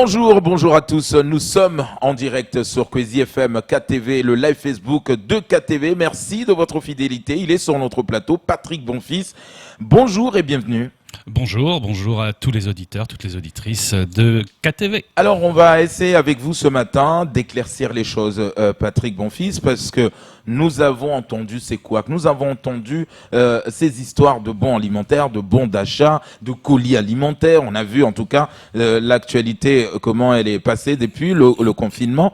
Bonjour à tous. Nous sommes en direct sur Kwezi FM KTV, le live Facebook de KTV. Merci de votre fidélité. Il est sur notre plateau, Patrick Bonfils. Bonjour et bienvenue. Bonjour à tous les auditeurs, toutes les auditrices de KTV. Alors, on va essayer avec vous ce matin d'éclaircir les choses, Patrick Bonfils, parce que nous avons entendu ces couacs, nous avons entendu ces histoires de bons alimentaires, de bons d'achat, de colis alimentaires. On a vu en tout cas l'actualité, comment elle est passée depuis le confinement.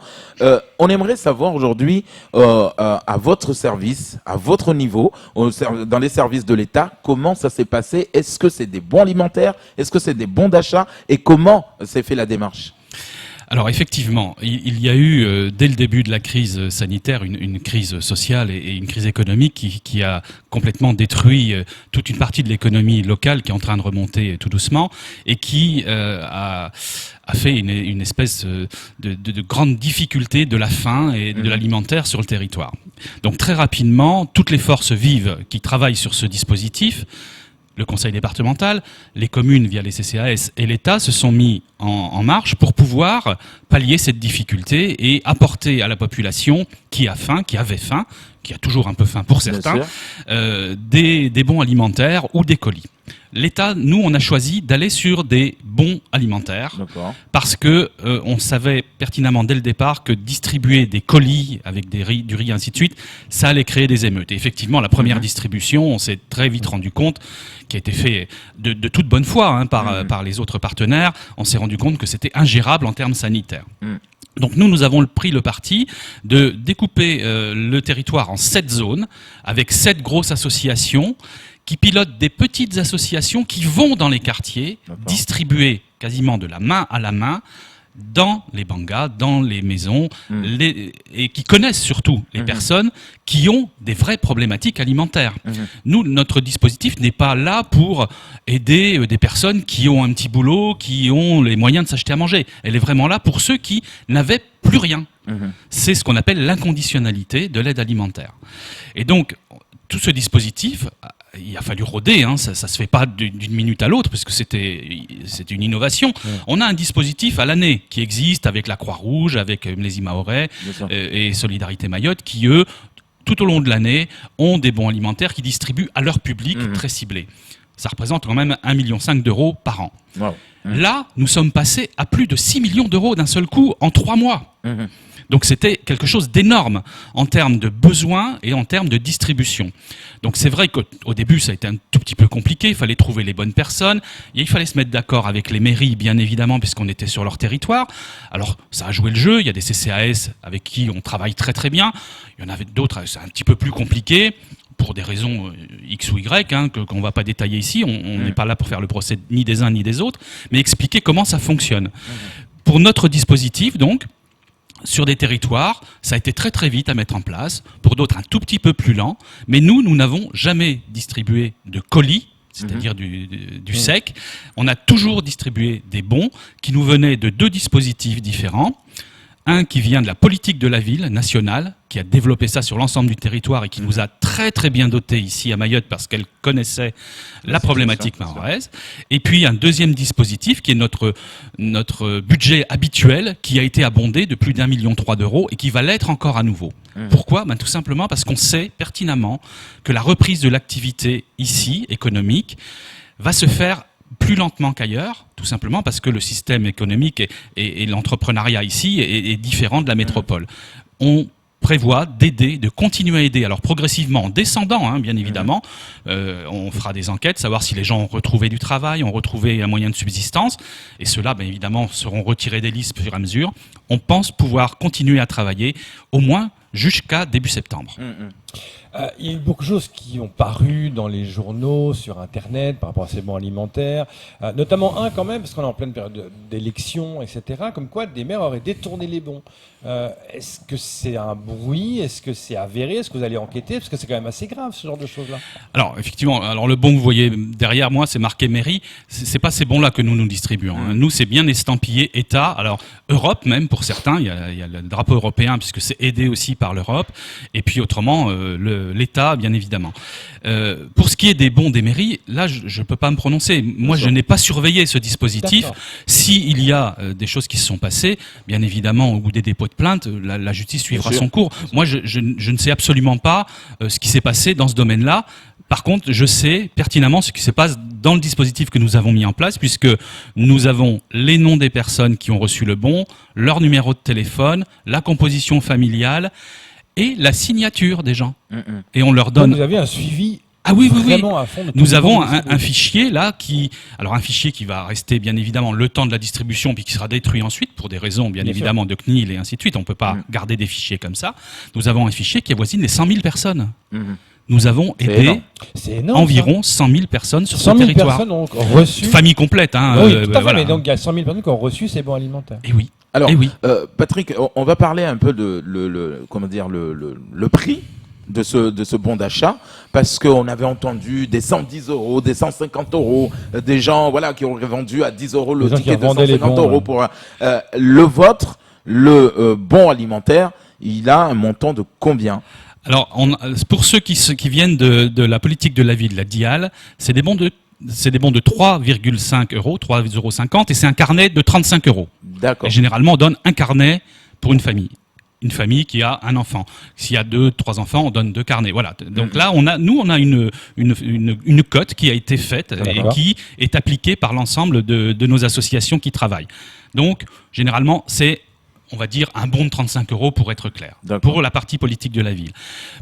On aimerait savoir aujourd'hui, à votre service, à votre niveau, dans les services de l'État, comment ça s'est passé. Est-ce que c'est des bons alimentaires? Est-ce que c'est des bons d'achat? Et comment s'est fait la démarche? Alors effectivement, il y a eu dès le début de la crise sanitaire une crise sociale et une crise économique qui a complètement détruit toute une partie de l'économie locale qui est en train de remonter tout doucement et qui a fait une espèce de grande difficulté de la faim et de l'alimentaire sur le territoire. Donc très rapidement, toutes les forces vives qui travaillent sur ce dispositif, le conseil départemental, les communes via les CCAS et l'État se sont mis en marche pour pouvoir pallier cette difficulté et apporter à la population qui a faim, qui avait faim, qui a toujours un peu faim pour certains, des bons alimentaires ou des colis. L'État, nous, on a choisi d'aller sur des bons alimentaires parce que on savait pertinemment dès le départ que distribuer des colis avec du riz, ainsi de suite, ça allait créer des émeutes. Et effectivement, la première distribution, on s'est très vite rendu compte, qui a été fait de toute bonne foi par les autres partenaires, on s'est rendu compte que c'était ingérable en termes sanitaires. Donc nous avons pris le parti de découper le territoire en 7 zones, avec 7 grosses associations qui pilotent des petites associations qui vont dans les quartiers distribuer quasiment de la main à la main dans les bangas, dans les maisons, et qui connaissent surtout les personnes qui ont des vraies problématiques alimentaires. Nous, notre dispositif n'est pas là pour aider des personnes qui ont un petit boulot, qui ont les moyens de s'acheter à manger. Elle est vraiment là pour ceux qui n'avaient plus rien. C'est ce qu'on appelle l'inconditionnalité de l'aide alimentaire. Et donc, tout ce dispositif, il a fallu rôder, ça se fait pas d'une minute à l'autre, parce que c'était une innovation. On a un dispositif à l'année qui existe avec la Croix-Rouge, avec Mlesi Mahorais et Solidarité Mayotte, qui eux, tout au long de l'année, ont des bons alimentaires qui distribuent à leur public très ciblé. Ça représente quand même 1,5 million d'euros par an. Là, nous sommes passés à plus de 6 millions d'euros d'un seul coup en 3 mois. Donc c'était quelque chose d'énorme en termes de besoins et en termes de distribution. Donc c'est vrai qu'au début ça a été un tout petit peu compliqué, il fallait trouver les bonnes personnes, et il fallait se mettre d'accord avec les mairies bien évidemment puisqu'on était sur leur territoire. Alors ça a joué le jeu, il y a des CCAS avec qui on travaille très très bien, il y en avait d'autres, c'est un petit peu plus compliqué. Pour des raisons X ou Y, qu'on ne va pas détailler ici, on n'est pas là pour faire le procès ni des uns ni des autres, mais expliquer comment ça fonctionne. Pour notre dispositif, donc, sur des territoires, ça a été très très vite à mettre en place, pour d'autres un tout petit peu plus lent, mais nous n'avons jamais distribué de colis, c'est-à-dire du sec. On a toujours distribué des bons qui nous venaient de 2 dispositifs différents. Un qui vient de la politique de la ville nationale, qui a développé ça sur l'ensemble du territoire et qui nous a très très bien dotés ici à Mayotte parce qu'elle connaissait la problématique mahoraise. Et puis un deuxième dispositif qui est notre budget habituel qui a été abondé de plus d'1,3 million d'euros et qui va l'être encore à nouveau. Pourquoi ? Tout simplement parce qu'on sait pertinemment que la reprise de l'activité ici, économique, va se faire plus lentement qu'ailleurs, tout simplement parce que le système économique et l'entrepreneuriat ici est différent de la métropole. On prévoit d'aider, de continuer à aider, alors progressivement, en descendant, bien évidemment. On fera des enquêtes, savoir si les gens ont retrouvé du travail, ont retrouvé un moyen de subsistance, et ceux-là, bien évidemment, seront retirés des listes au fur et à mesure. On pense pouvoir continuer à travailler, au moins jusqu'à début septembre. Il y a eu beaucoup de choses qui ont paru dans les journaux, sur Internet, par rapport à ces bons alimentaires, notamment un quand même, parce qu'on est en pleine période d'élection, etc., comme quoi des maires auraient détourné les bons. Est-ce que c'est un bruit? Est-ce que c'est avéré? Est-ce que vous allez enquêter? Parce que c'est quand même assez grave, ce genre de choses-là. Alors, effectivement, le bon que vous voyez derrière moi, c'est marqué mairie. C'est pas ces bons-là que nous distribuons. Nous, c'est bien estampillé État. Alors, Europe même, pour certains, il y a le drapeau européen, puisque c'est aidé aussi par l'Europe, et puis autrement l'État, bien évidemment. Pour ce qui est des bons des mairies, là, je peux pas me prononcer. Moi, je n'ai pas surveillé ce dispositif. D'accord. S'il y a des choses qui se sont passées, bien évidemment, au bout des dépôts de plainte, la justice suivra son cours. Moi, je ne sais absolument pas ce qui s'est passé dans ce domaine-là. Par contre, je sais pertinemment ce qui se passe dans le dispositif que nous avons mis en place, puisque nous avons les noms des personnes qui ont reçu le bon, leur numéro de téléphone, la composition familiale et la signature des gens. Et on leur donne... Donc, vous avez un suivi oui. vraiment à fond de Nous tous les avons bons un fichier là un fichier qui va rester bien évidemment le temps de la distribution puis qui sera détruit ensuite pour des raisons bien évidemment de CNIL et ainsi de suite. On peut pas garder des fichiers comme ça. Nous avons un fichier qui avoisine les 100 000 personnes. Nous avons aidé environ 100 000 personnes sur ce 100 000 territoire. personnes ont reçu. Famille complète, hein. Oui, tout à fait, voilà. mais donc il y a 100 000 personnes qui ont reçu ces bons alimentaires. Et oui. Alors, Et oui. Patrick, on va parler un peu de le prix de ce bon d'achat, parce qu'on avait entendu des 110 €, des 150 €, des gens qui auraient vendu à 10 € le ticket de 150 € pour le vôtre, le bon alimentaire. Il a un montant de combien? Alors, pour ceux qui viennent de la politique de la ville, la DIAL, c'est des bons de 3,5 €, 3,50 €, et c'est un carnet de 35 €. D'accord. Et généralement, on donne un carnet pour une famille. Une famille qui a un enfant. S'il y a 2, 3 enfants, on donne 2 carnets. Voilà. Donc là, on a une cote qui a été faite et qui est appliquée par l'ensemble de nos associations qui travaillent. Donc, généralement, c'est, on va dire, un bon de 35 € pour être clair, pour la partie politique de la ville.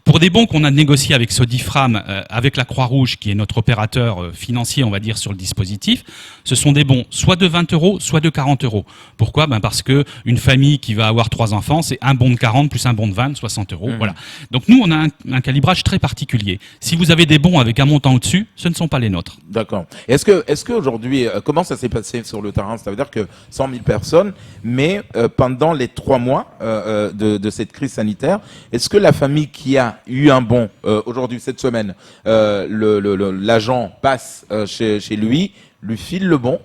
Pour des bons qu'on a négociés avec Sodifram, avec la Croix-Rouge, qui est notre opérateur financier, on va dire, sur le dispositif, ce sont des bons soit de 20 €, soit de 40 €. Pourquoi ? Parce que une famille qui va avoir 3 enfants, c'est un bon de 40 plus un bon de 20, 60 €. Voilà. Donc nous, on a un calibrage très particulier. Si vous avez des bons avec un montant au-dessus, ce ne sont pas les nôtres. D'accord. Est-ce qu'aujourd'hui, comment ça s'est passé sur le terrain? Ça veut dire que 100 000 personnes, mais pendant les 3 mois de cette crise sanitaire, est-ce que la famille qui a eu un bon aujourd'hui, cette semaine, l'agent passe chez lui file le bon,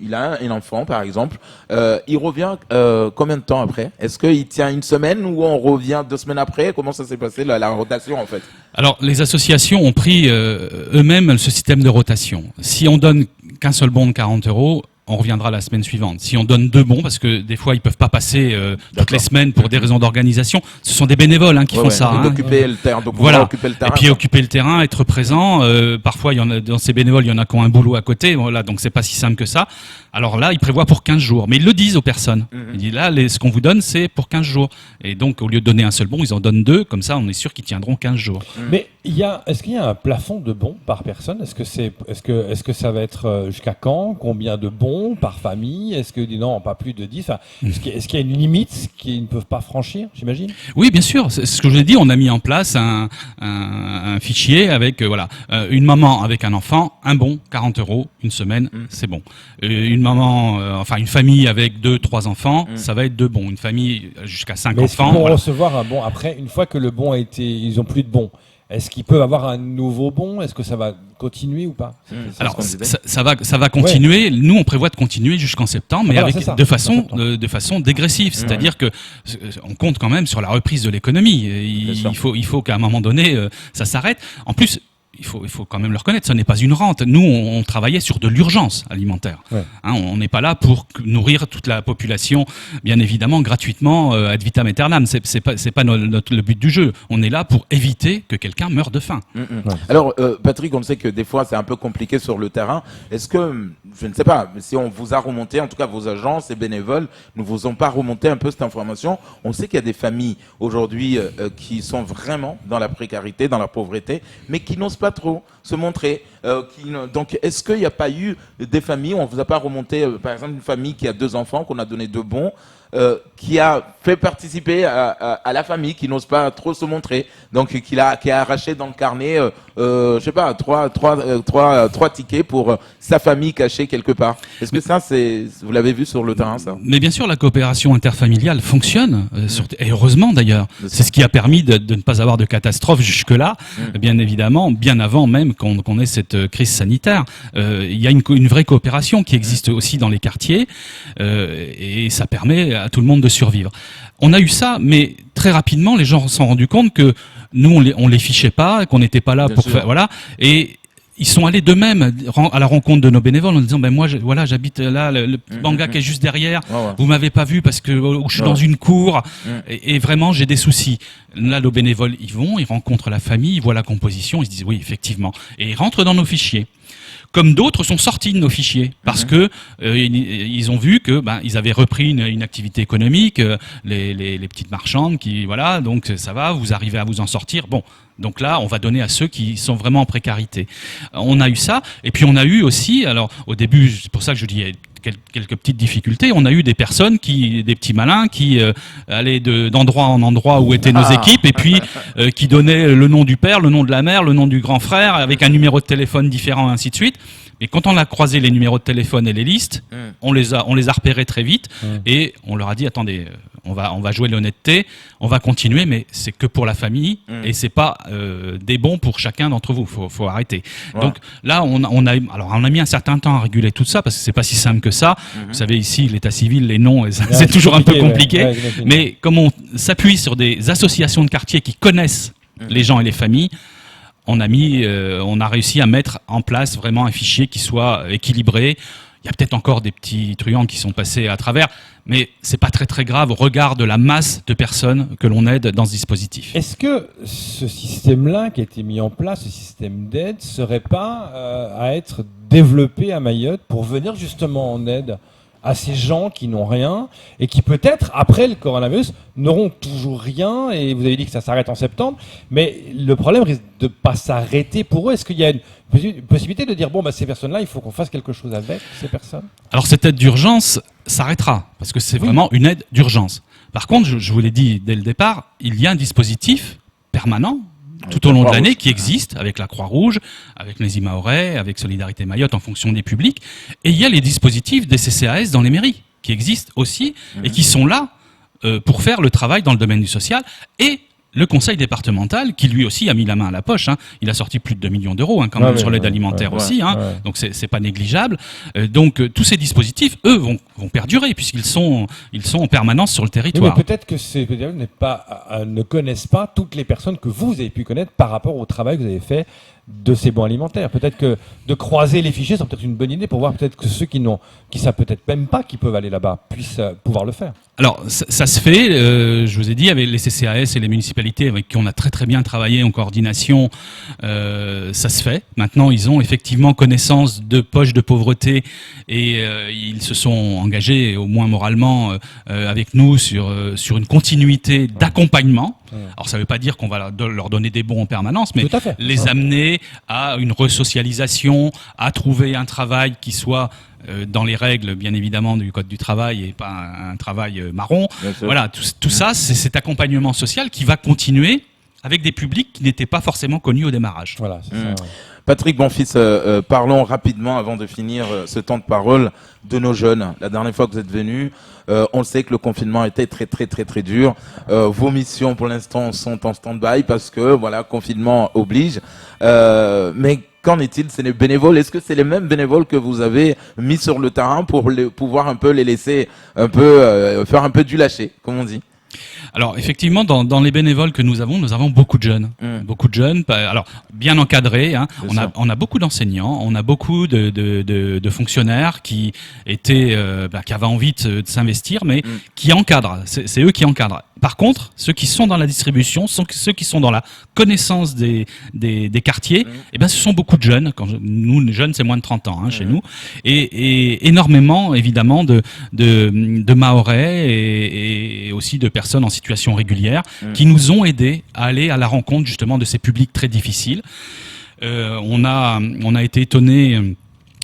il a un enfant par exemple, il revient combien de temps après? Est-ce qu'il tient une semaine ou on revient 2 semaines après? Comment ça s'est passé la rotation en fait? Alors les associations ont pris eux-mêmes ce système de rotation. Si on donne qu'un seul bon de 40 €, on reviendra la semaine suivante. Si on donne 2 bons, parce que des fois ils peuvent pas passer toutes les semaines pour des raisons d'organisation, ce sont des bénévoles qui font ça. Occuper le terrain, donc voilà. Occuper le terrain. Et puis occuper le terrain, être présent. Parfois, il y en a dans ces bénévoles, il y en a qui ont un boulot à côté. Voilà, donc c'est pas si simple que ça. Alors là, ils prévoient pour 15 jours, mais ils le disent aux personnes. Ils disent là, ce qu'on vous donne, c'est pour 15 jours. Et donc, au lieu de donner un seul bon, ils en donnent 2. Comme ça, on est sûr qu'ils tiendront 15 jours. Mais est-ce qu'il y a un plafond de bons par personne? Est-ce que ça va être jusqu'à quand? Combien de bons par famille? Est-ce que non, pas plus de 10? Enfin, est-ce qu'il y a une limite qu'ils ne peuvent pas franchir, j'imagine? Oui, bien sûr. C'est ce que je vous ai dit. On a mis en place un fichier avec une maman avec un enfant, un bon, 40 €, une semaine, c'est bon. Une maman, une famille avec 2, 3 enfants, ça va être 2 bons. Une famille jusqu'à 5 enfants. Pour recevoir un bon après, une fois que le bon a été, ils ont plus de bons. Est-ce qu'ils peuvent avoir un nouveau bon? Est-ce que ça va continuer ou pas? Alors, ça va continuer. Ouais. Nous, on prévoit de continuer jusqu'en septembre, mais de façon dégressive. C'est-à-dire que on compte quand même sur la reprise de l'économie. Il faut qu'à un moment donné, ça s'arrête. En plus, il faut quand même le reconnaître, ce n'est pas une rente. Nous, on travaillait sur de l'urgence alimentaire. Ouais. On n'est pas là pour nourrir toute la population, bien évidemment, gratuitement, ad vitam aeternam. C'est pas le but du jeu. On est là pour éviter que quelqu'un meure de faim. Ouais. Alors, Patrick, on sait que des fois, c'est un peu compliqué sur le terrain. Est-ce que, je ne sais pas, si on vous a remonté, en tout cas vos agents, ces bénévoles, ne vous ont pas remonté un peu cette information? On sait qu'il y a des familles aujourd'hui qui sont vraiment dans la précarité, dans la pauvreté, mais qui n'osent pas trop se montrer. Donc, est-ce qu'il n'y a pas eu des familles, on ne vous a pas remonté, par exemple, une famille qui a 2 enfants, qu'on a donné 2 bons, qui a fait participer à la famille, qui n'ose pas trop se montrer, donc qui a arraché dans le carnet, je sais pas, 3 tickets pour sa famille cachée quelque part. Est-ce que ça, vous l'avez vu sur le terrain, ça? Mais bien sûr, la coopération interfamiliale fonctionne, et heureusement d'ailleurs. C'est ce qui a permis de ne pas avoir de catastrophe jusque-là, bien évidemment, bien avant même qu'on ait cette crise sanitaire. Il y a une vraie coopération qui existe aussi dans les quartiers, et ça permet à tout le monde de survivre. On a eu ça, mais très rapidement, les gens se sont rendus compte que nous, on les fichait pas, qu'on n'était pas là Bien pour sûr. faire, voilà. Et ils sont allés d'eux-mêmes à la rencontre de nos bénévoles en disant, ben moi, j'habite là, le Banga qui est juste derrière. Ouais, ouais. Vous m'avez pas vu parce que je suis Ouais. dans une cour Mm. et vraiment j'ai des soucis. Là, nos bénévoles, ils vont, ils rencontrent la famille, ils voient la composition, ils se disent oui, effectivement, et ils rentrent dans nos fichiers. Comme d'autres sont sortis de nos fichiers parce que ils ont vu que ils avaient repris une activité économique, les petites marchandes qui voilà, donc ça va, vous arrivez à vous en sortir. Bon, donc là, on va donner à ceux qui sont vraiment en précarité. On a eu ça, et puis on a eu aussi, alors au début, c'est pour ça que je dis quelques petites difficultés. On a eu des personnes des petits malins qui allaient d'endroit en endroit où étaient nos équipes et puis qui donnaient le nom du père, le nom de la mère, le nom du grand frère avec un numéro de téléphone différent, ainsi de suite. Mais quand on a croisé les numéros de téléphone et les listes, on les a repérés très vite et on leur a dit attendez, on va jouer l'honnêteté, on va continuer, mais c'est que pour la famille et c'est pas des bons pour chacun d'entre vous. Faut arrêter. Ouais. Donc là, on a mis un certain temps à réguler tout ça parce que c'est pas si simple que ça. Vous savez ici, l'état civil, les noms, c'est toujours un peu compliqué. Ouais, exactement. Mais comme on s'appuie sur des associations de quartier qui connaissent les gens et les familles, on a réussi à mettre en place vraiment un fichier qui soit équilibré. Il y a peut-être encore des petits truands qui sont passés à travers, mais c'est pas très très grave au regard de la masse de personnes que l'on aide dans ce dispositif. Est-ce que ce système-là qui a été mis en place, ce système d'aide, serait pas à être développé à Mayotte pour venir justement en aide à ces gens qui n'ont rien et qui peut-être, après le coronavirus, n'auront toujours rien, et vous avez dit que ça s'arrête en septembre, mais le problème risque de pas s'arrêter pour eux. Est-ce qu'il y a une possibilité de dire, bon, ces personnes-là, il faut qu'on fasse quelque chose avec ces personnes? Alors cette aide d'urgence s'arrêtera, parce que c'est vraiment une aide d'urgence. Par contre, je vous l'ai dit dès le départ, il y a un dispositif permanent tout au long de l'année qui existe avec la Croix-Rouge, avec les Imaorais, avec Solidarité Mayotte en fonction des publics. Et il y a les dispositifs des CCAS dans les mairies qui existent aussi et qui sont là pour faire le travail dans le domaine du social. Et le conseil départemental qui lui aussi a mis la main à la poche. Il a sorti plus de 2 millions d'euros quand même sur l'aide alimentaire aussi. Donc c'est pas négligeable. Donc tous ces dispositifs, eux, vont perdurer puisqu'ils sont en permanence sur le territoire. Oui, mais peut-être que ces pédiatres ne connaissent pas toutes les personnes que vous avez pu connaître par rapport au travail que vous avez fait de ces bons alimentaires. Peut-être que de croiser les fichiers, c'est peut-être une bonne idée pour voir peut-être que ceux qui savent peut-être même pas qu'ils peuvent aller là-bas puissent pouvoir le faire. Alors, ça se fait, je vous ai dit, avec les CCAS et les municipalités avec qui on a très très bien travaillé en coordination, ça se fait. Maintenant, ils ont effectivement connaissance de poches de pauvreté et ils se sont engagés, au moins moralement, avec nous sur une continuité d'accompagnement. Alors, ça ne veut pas dire qu'on va leur donner des bons en permanence, mais les amener à une resocialisation, à trouver un travail qui soit dans les règles, bien évidemment, du Code du travail et pas un travail marron. Voilà, tout ça, c'est cet accompagnement social qui va continuer avec des publics qui n'étaient pas forcément connus au démarrage. Voilà, c'est ça. Patrick Bonfils, parlons rapidement avant de finir ce temps de parole de nos jeunes. La dernière fois que vous êtes venus, on le sait que le confinement était très très très très dur. Vos missions pour l'instant sont en stand-by parce que voilà, confinement oblige. Mais qu'en est-il? C'est les bénévoles. Est-ce que c'est les mêmes bénévoles que vous avez mis sur le terrain pour pouvoir un peu les laisser un peu faire un peu du lâcher, comme on dit? Alors effectivement, dans les bénévoles que nous avons beaucoup de jeunes, alors bien encadrés. On a beaucoup d'enseignants, on a beaucoup de fonctionnaires qui étaient, qui avaient envie de s'investir, mais qui encadrent. C'est eux qui encadrent. Par contre, ceux qui sont dans la distribution, ceux qui sont dans la connaissance des quartiers, ce sont beaucoup de jeunes. Nous, les jeunes, c'est moins de 30 ans chez nous, et énormément évidemment de Mahorais et aussi de personnes en situation régulière qui nous ont aidés à aller à la rencontre justement de ces publics très difficiles. On a été étonnés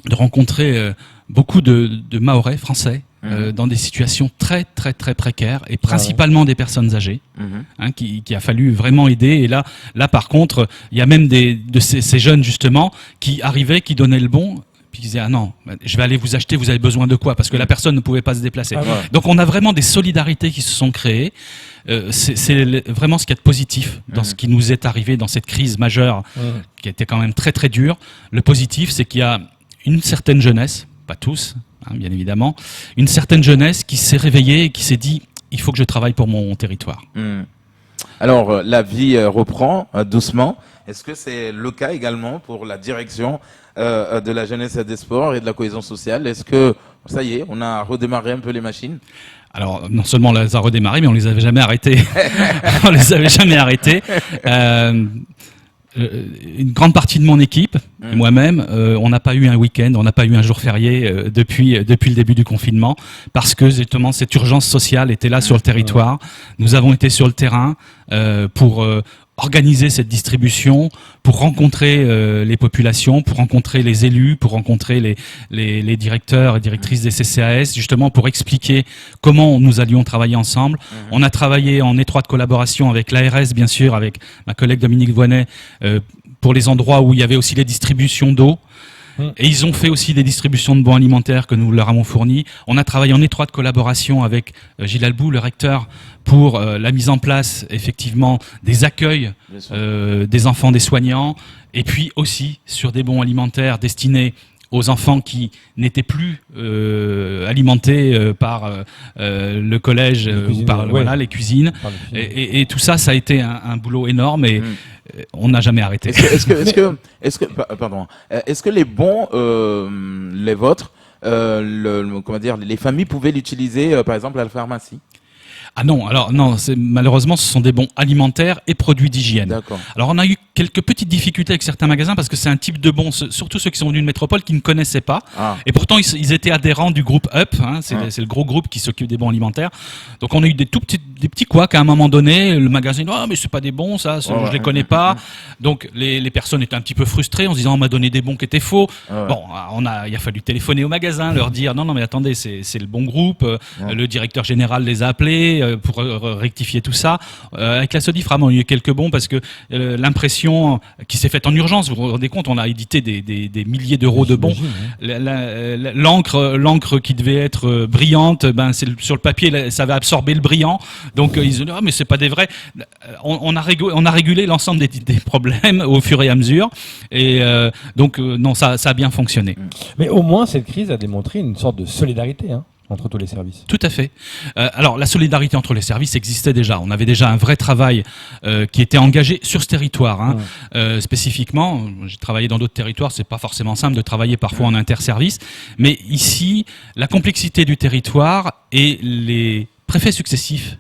de rencontrer beaucoup de Mahorais français dans des situations très très très précaires et principalement des personnes âgées qui a fallu vraiment aider. Et là par contre, il y a même de ces jeunes justement qui arrivaient, qui donnaient le bon. Puis ils disaient, ah non, je vais aller vous acheter, vous avez besoin de quoi? Parce que la personne ne pouvait pas se déplacer. Donc on a vraiment des solidarités qui se sont créées. C'est vraiment ce qu'il y a de positif dans ce qui nous est arrivé dans cette crise majeure qui était quand même très très dure. Le positif, c'est qu'il y a une certaine jeunesse pas tous, hein, bien évidemment, une certaine jeunesse qui s'est réveillée et qui s'est dit il faut que je travaille pour mon territoire. Alors, la vie reprend doucement. Est-ce que c'est le cas également pour la direction de la jeunesse et des sports et de la cohésion sociale? Est-ce que, ça y est, on a redémarré un peu les machines? Alors, non seulement on les a redémarrés, mais on les avait jamais arrêtés. On les avait jamais arrêtés. Une grande partie de mon équipe, et moi-même, on n'a pas eu un week-end, on n'a pas eu un jour férié depuis le début du confinement, parce que justement cette urgence sociale était là sur le territoire. Nous avons été sur le terrain pour organiser cette distribution, pour rencontrer les populations, pour rencontrer les élus, pour rencontrer les directeurs et directrices des CCAS, justement pour expliquer comment nous allions travailler ensemble. On a travaillé en étroite collaboration avec l'ARS, bien sûr, avec ma collègue Dominique Voinet, pour les endroits où il y avait aussi les distributions d'eau. Et ils ont fait aussi des distributions de bons alimentaires que nous leur avons fournis. On a travaillé en étroite collaboration avec Gilles Albou, le recteur, pour la mise en place effectivement des accueils des enfants des soignants, et puis aussi sur des bons alimentaires destinés aux enfants qui n'étaient plus alimentés par le collège ou par voilà, les cuisines. Et tout ça, ça a été un boulot énorme et on n'a jamais arrêté. Est-ce que les bons, les vôtres, comment dire, les familles pouvaient l'utiliser, par exemple, à la pharmacie? Ah non, alors non, malheureusement ce sont des bons alimentaires et produits d'hygiène. D'accord. Alors on a eu quelques petites difficultés avec certains magasins parce que c'est un type de bons, surtout ceux qui sont venus de métropole, qui ne connaissaient pas. Ah. Et pourtant ils étaient adhérents du groupe UP, hein, c'est le gros groupe qui s'occupe des bons alimentaires. Donc on a eu des petits couacs à un moment donné, le magasin dit « Ah mais c'est pas des bons ça, je les connais pas ». Donc les personnes étaient un petit peu frustrées en se disant « On m'a donné des bons qui étaient faux ». Bon, il a fallu téléphoner au magasin, leur dire « Non mais attendez, c'est le bon groupe ». Le directeur général les a appelés pour rectifier tout ça. Avec la Sodifram, on a eu quelques bons parce que l'impression qui s'est faite en urgence, vous vous rendez compte, on a édité des milliers d'euros de bons. L'encre qui devait être brillante, sur le papier, ça va absorber le brillant. Donc ils ont dit, mais c'est pas des vrais. On a régulé l'ensemble des problèmes au fur et à mesure. Et donc, non, ça a bien fonctionné. Mais au moins, cette crise a démontré une sorte de solidarité, hein, entre tous les services. Tout à fait. Alors, la solidarité entre les services existait déjà. On avait déjà un vrai travail qui était engagé sur ce territoire. Hein. Spécifiquement, j'ai travaillé dans d'autres territoires, c'est pas forcément simple de travailler parfois en interservice. Mais ici, la complexité du territoire et les préfets successifs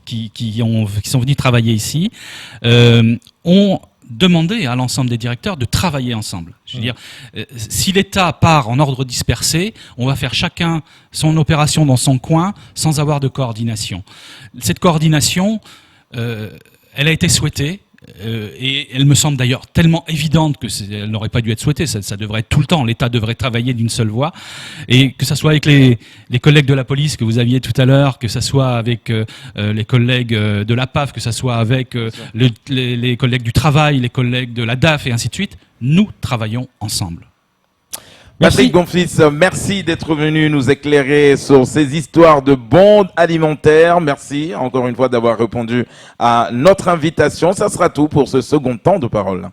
qui sont venus travailler ici ont demandé à l'ensemble des directeurs de travailler ensemble. Je veux dire, si l'État part en ordre dispersé, on va faire chacun son opération dans son coin sans avoir de coordination. Cette coordination, elle a été souhaitée. Et elle me semble d'ailleurs tellement évidente que elle n'aurait pas dû être souhaitée. Ça devrait être tout le temps. L'État devrait travailler d'une seule voix, et que ça soit avec les collègues de la police que vous aviez tout à l'heure, que ça soit avec les collègues de la PAF, que ça soit avec les collègues du travail, les collègues de la DAF et ainsi de suite. Nous travaillons ensemble. Patrick Bonfils, merci d'être venu nous éclairer sur ces histoires de bons alimentaires. Merci encore une fois d'avoir répondu à notre invitation. Ça sera tout pour ce second temps de parole.